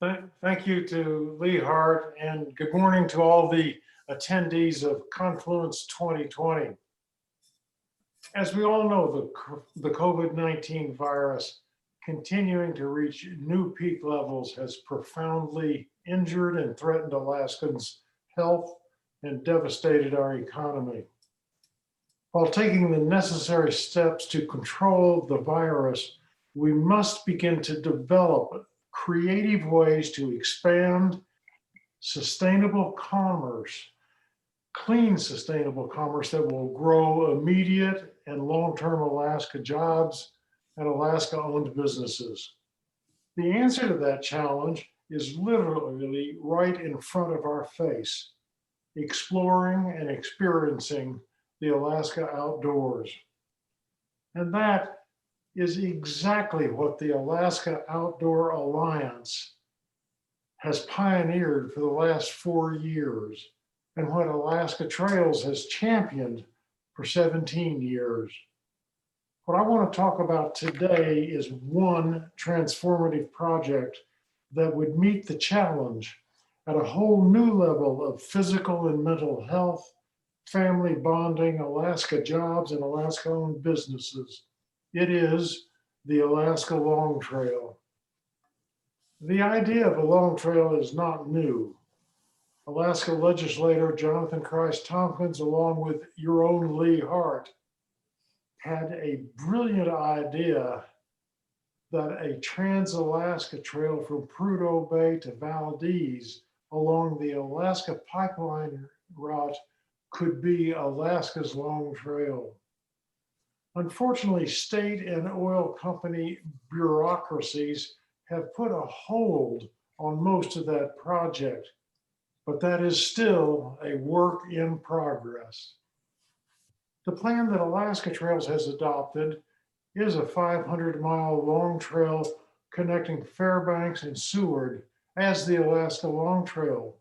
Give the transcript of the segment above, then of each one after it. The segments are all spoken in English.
Thank you to Lee Hart, and good morning to all the attendees of Confluence 2020. As we all know, the COVID-19 virus continuing to reach new peak levels has profoundly injured and threatened Alaskans' health and devastated our economy. While taking the necessary steps to control the virus, we must begin to develop creative ways to expand sustainable commerce, clean sustainable commerce that will grow immediate and long-term Alaska jobs and Alaska-owned businesses. The answer to that challenge is literally right in front of our face, exploring and experiencing the Alaska outdoors. And that is exactly what the Alaska Outdoor Alliance has pioneered for the last 4 years, and what Alaska Trails has championed for 17 years. What I want to talk about today is one transformative project that would meet the challenge at a whole new level of physical and mental health, family bonding, Alaska jobs, and Alaska-owned businesses. It is the Alaska Long Trail. The idea of a long trail is not new. Alaska legislator Jonathan Christ Tompkins, along with your own Lee Hart, had a brilliant idea that a trans-Alaska trail from Prudhoe Bay to Valdez along the Alaska pipeline route could be Alaska's Long Trail. Unfortunately, state and oil company bureaucracies have put a hold on most of that project, but that is still a work in progress. The plan that Alaska Trails has adopted is a 500-mile long trail connecting Fairbanks and Seward as the Alaska Long Trail.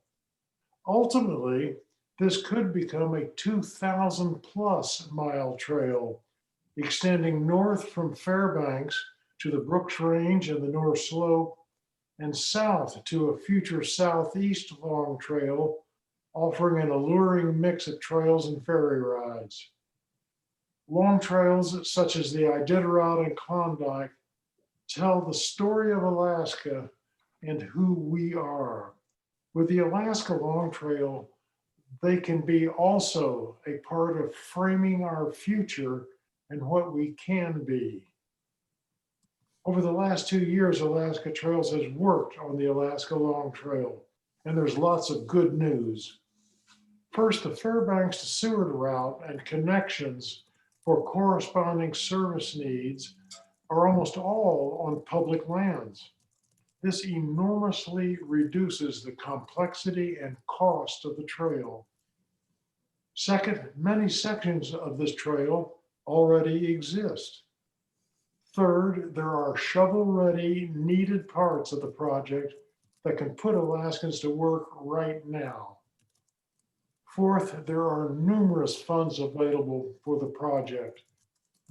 Ultimately, this could become a 2,000+ mile trail extending north from Fairbanks to the Brooks Range and the North Slope, and south to a future southeast long trail, offering an alluring mix of trails and ferry rides. Long trails such as the Iditarod and Klondike tell the story of Alaska and who we are. With the Alaska Long Trail, they can be also a part of framing our future and what we can be. Over the last 2 years, Alaska Trails has worked on the Alaska Long Trail, and there's lots of good news. First, the Fairbanks to Seward route and connections for corresponding service needs are almost all on public lands. This enormously reduces the complexity and cost of the trail. Second, many sections of this trail already exist. Third, there are shovel-ready, needed parts of the project that can put Alaskans to work right now. Fourth, there are numerous funds available for the project,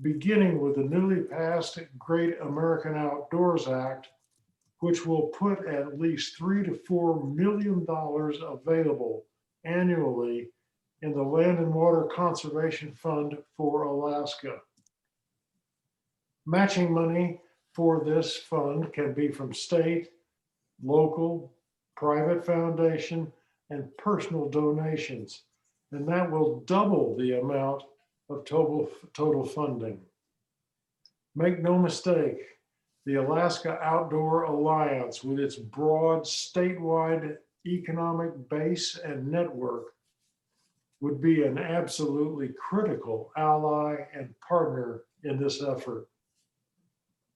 beginning with the newly passed Great American Outdoors Act, which will put at least $3 to $4 million available annually in the Land and Water Conservation Fund for Alaska. Matching money for this fund can be from state, local, private foundation, and personal donations, and that will double the amount of total funding. Make no mistake, the Alaska Outdoor Alliance, with its broad statewide economic base and network, would be an absolutely critical ally and partner in this effort.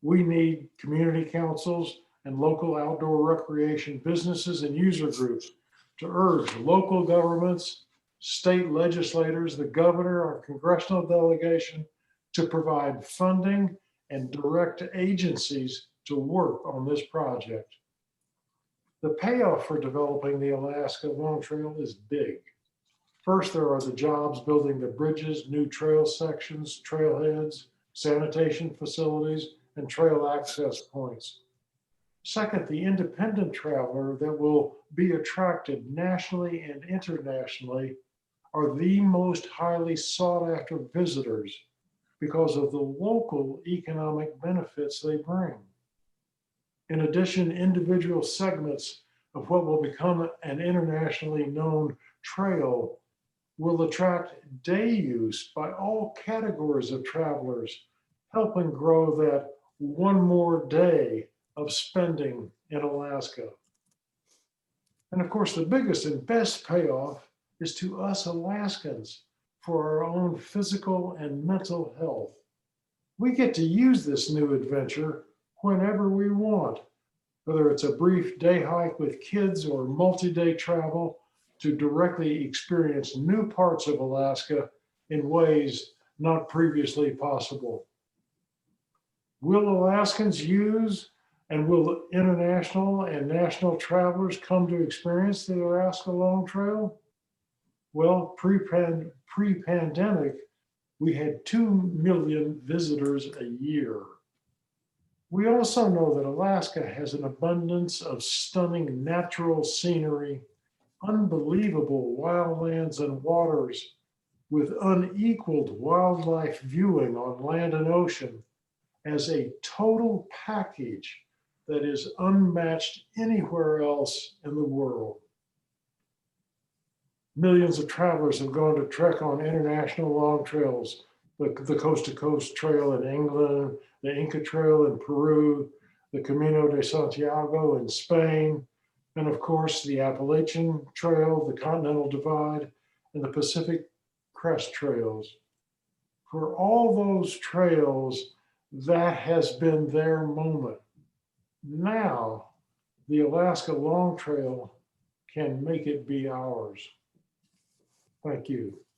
We need community councils and local outdoor recreation businesses and user groups to urge local governments, state legislators, the governor, our congressional delegation to provide funding and direct agencies to work on this project. The payoff for developing the Alaska Long Trail is big. First, there are the jobs building the bridges, new trail sections, trailheads, sanitation facilities, and trail access points. Second, the independent traveler that will be attracted nationally and internationally are the most highly sought after visitors because of the local economic benefits they bring. In addition, individual segments of what will become an internationally known trail will attract day use by all categories of travelers, helping grow that one more day of spending in Alaska. And of course, the biggest and best payoff is to us Alaskans for our own physical and mental health. We get to use this new adventure whenever we want, whether it's a brief day hike with kids or multi day travel to directly experience new parts of Alaska in ways not previously possible. Will Alaskans use and will international and national travelers come to experience the Alaska Long Trail? Well, pre-pandemic, we had 2 million visitors a year. We also know that Alaska has an abundance of stunning natural scenery, unbelievable wildlands and waters, with unequaled wildlife viewing on land and ocean as a total package that is unmatched anywhere else in the world. Millions of travelers have gone to trek on international long trails, the Coast to Coast Trail in England, the Inca Trail in Peru, the Camino de Santiago in Spain, and of course the Appalachian Trail, the Continental Divide, and the Pacific Crest Trails. For all those trails, that has been their moment. Now, the Alaska Long Trail can make it be ours. Thank you.